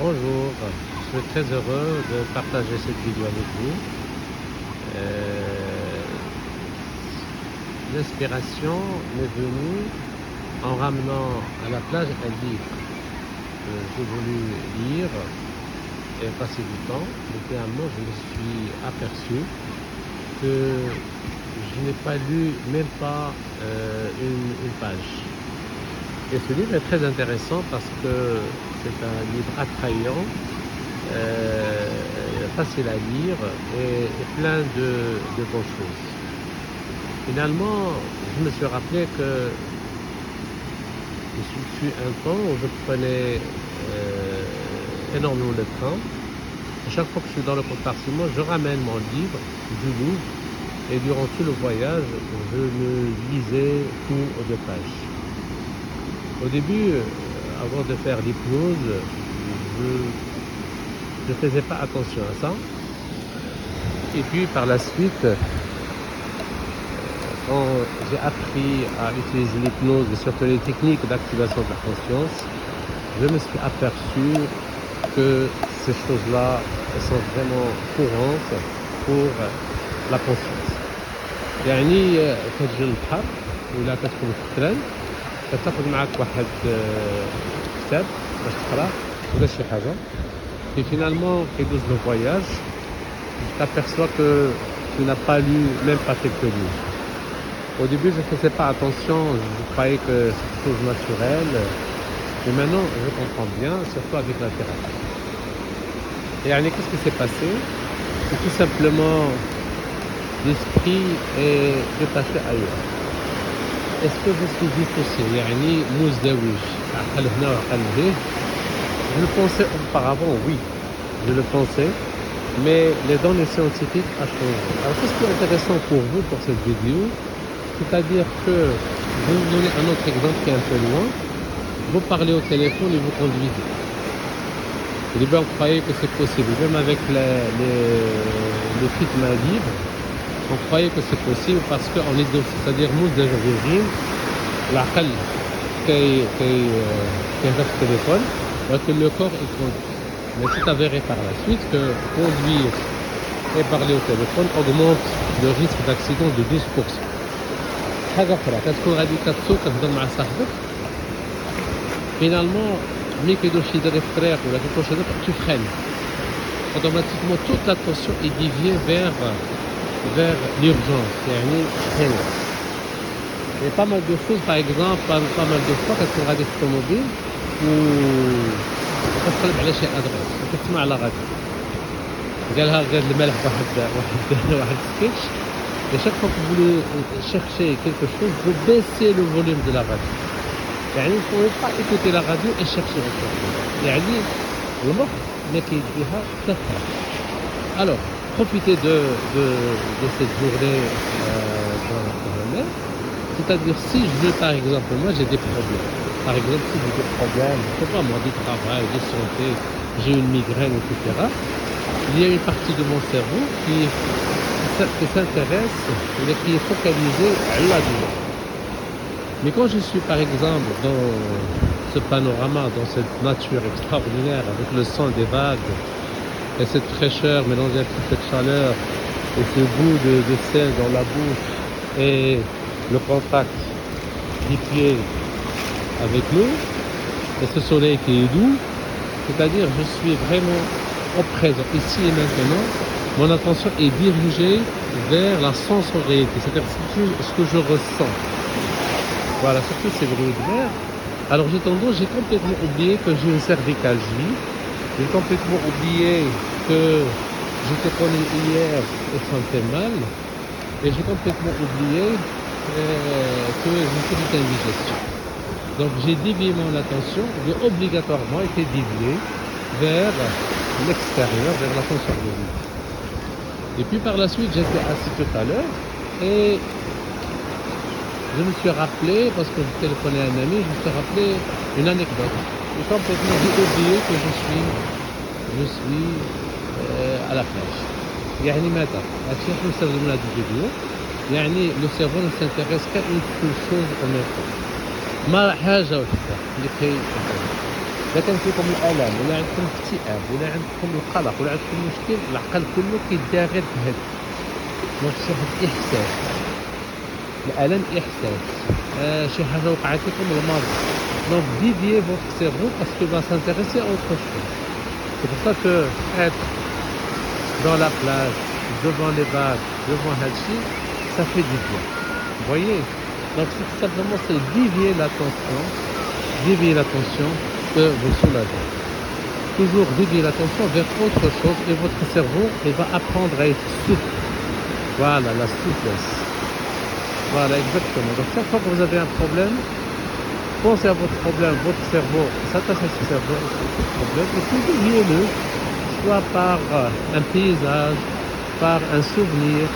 Bonjour, je suis très heureux de partager cette vidéo avec vous. Euh, L'inspiration m'est venue en ramenant à la plage un livre que j'ai voulu lire et passer du temps. Et finalement, je me suis aperçu que je n'ai pas lu même pas une page. Et ce livre est très intéressant parce que c'est un livre attrayant, facile à lire et plein de bonnes choses. Finalement, je me suis rappelé que il fut un temps où je prenais énormément de train. À chaque fois que je suis dans le compartiment, je ramène mon livre, je l'ouvre et durant tout le voyage, je le lisais tout aux deux pages. Au début, avant de faire l'hypnose, je ne faisais pas attention à ça. Et puis par la suite, quand j'ai appris à utiliser l'hypnose et surtout les techniques d'activation de la conscience, je me suis aperçu que ces choses-là sont vraiment courantes pour la conscience. يعني كتجي للبحر ولا كتكون في التران كتاخذ معاك واحد كتاب باش تقرا ولا شي حاجه et finalement كيدوز le voyage tu t'aperçois que tu n'as pas lu même pas quelques lignes. Au début je ne faisais pas attention, je croyais que c'est une chose naturelle, mais maintenant je comprends bien, surtout avec la thérapie. Et yani, qu'est-ce qui s'est passé? C'est tout simplement l'esprit est détaché ailleurs. Est-ce que je suis dissocié? يعني مزدوج عقل هنا وعقل هنا. Je le pensais auparavant, oui, je le pensais, mais les données scientifiques ont changé. Alors qu'est-ce qui est intéressant pour vous pour cette vidéo? C'est-à-dire que je vais vous donner un autre exemple qui est un peu loin. Vous parlez au téléphone et vous conduisez. Au début on croyait que c'est possible, même avec les kits main libre. On croyait que c'est possible parce qu'on est donc, c'est-à-dire nous déjà d'origine, l'aqal qui est le téléphone, que le corps est conduit. Mais c'est avéré par la suite que conduire et parler au téléphone augmente le risque d'accident de 12%. حاجة أخرى كتكون غادي كتسوق كتهضر مع صاحبك finalement ملي كيدوز شي دري في الطريق ولا كيكون شي ضرب tu freines. Automatiquement toute l'attention est déviée vers l'urgence. Il y a pas mal de choses, par exemple, pas mal de fois quand on a des automobiles ou كتقلب على شي ادريس وكتسمع على غادي قالها قال الملح واحد سكتش et chaque fois que vous voulez chercher quelque chose vous baissez le volume de la radio. يعني il ne faut pas écouter la radio et chercher autre chose. يعني المخ ما كيديها تفهم. Alors profitez de cette journée c'est-à-dire si je veux par exemple, moi j'ai des problèmes, par exemple si j'ai des problèmes, je sais pas moi, du travail, de santé, j'ai une migraine, etc. Il y a une partie de mon cerveau qui s'intéresse et qui est focalisée là-dedans. Mais quand je suis par exemple dans ce panorama, dans cette nature extraordinaire avec le son des vagues et cette fraîcheur mélangée avec cette chaleur et ce goût de sel dans la bouche et le contact des pieds avec l'eau et ce soleil qui est doux, c'est-à-dire je suis vraiment au présent, ici et maintenant, mon attention est dirigée vers la sensorialité, c'est-à-dire ce que je ressens. Voilà, surtout ces bruits de mer. Alors j'ai complètement oublié que j'ai une cervicalgie, j'ai complètement oublié que j'étais connu hier et ça me fait mal, et j'ai complètement oublié que je fais une indigestion. Donc j'ai dévié mon attention, j'ai obligatoirement été dévié vers l'extérieur, vers la sensorialité. Et puis par la suite, j'étais assis tout à l'heure et je me suis rappelé, parce que je téléphonais à un ami, je me suis rappelé une anecdote. Et complètement, j'ai oublié que je suis à la plage. يعني ماذا؟ هادشي حنا نستخدموا هاد الفيديو. يعني le cerveau ne s'intéresse qu'à une seule chose en même temps. ما حاجة وحدة اللي إذا كان فيكم الآلام ولا عندكم اكتئاب ولا عندكم القلق ولا عندكم مشكل، العقل كله كيديها غير تهد. دونك شي واحد إحساس، الألم إحساس، شي حاجة وقعت لكم الماضي. دونك déviez votre cerveau parce qu'il va s'intéresser à autre chose. C'est pour ça que être dans la plage, devant les vagues, devant Hachi, ça fait du bien. Vous voyez? Donc c'est tout simplement c'est dévier l'attention que vous soulagez. Toujours dévier l'attention vers autre chose et votre cerveau il va apprendre à être souple. Voilà, la souplesse. Voilà, exactement. Donc chaque fois que vous avez un problème, pensez à votre problème, votre cerveau s'attache à ce problème et puis déviez-le, soit par un paysage, par un souvenir,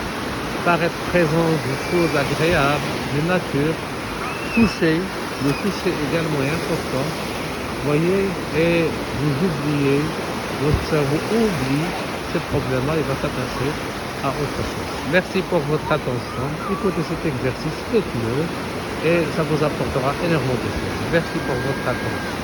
par être présent de choses agréables, de nature, toucher. Le toucher également est important. Voyez, et vous oubliez, votre cerveau oublie ce problème-là, il va s'attacher à autre chose. Merci pour votre attention. Écoutez cet exercice, faites-le et ça vous apportera énormément de choses. Merci pour votre attention.